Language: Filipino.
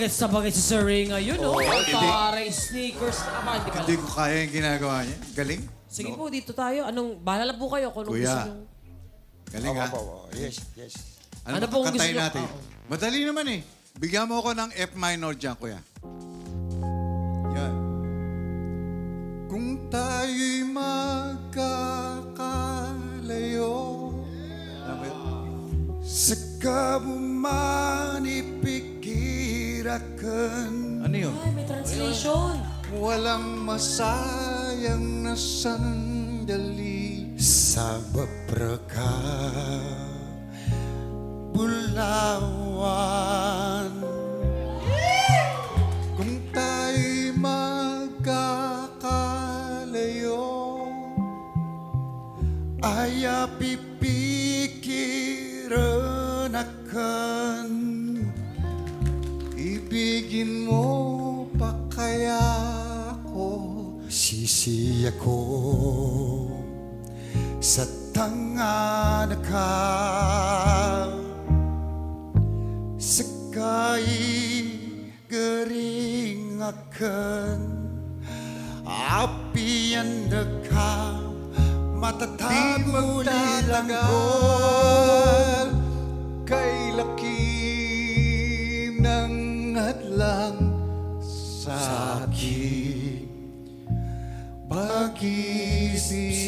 bagay si Sir Ray ngayon, no? Taray, sneakers. Hindi Hindi ko kaya yung ginagawa niya. Galing. Sige po, dito tayo. Bahala po kayo kung anong Kuya. gusto nyo. Galing ha. Yes, yes. Ano Ano ba pong kakantayin gusto niyo? natin? Madali naman eh. Bigyan mo ako ng F minor dyan, kuya. Yan. Kung tayo'y magkakalayo. Alam mo yun? Sa kabuman ipikirakan. Ano yun? Ay, may translation. Walang masayang na sandali. Sa bapraka Bulawan. Kung tayo'y magkakalayo. Ay pipikiran akan. Ibigin mo pa kaya ako? Sisi ako sa tangan ka. Sakay garing akan. Apian ka matatago Magtatagal kay laki ng hadlang sa aking pag-isip.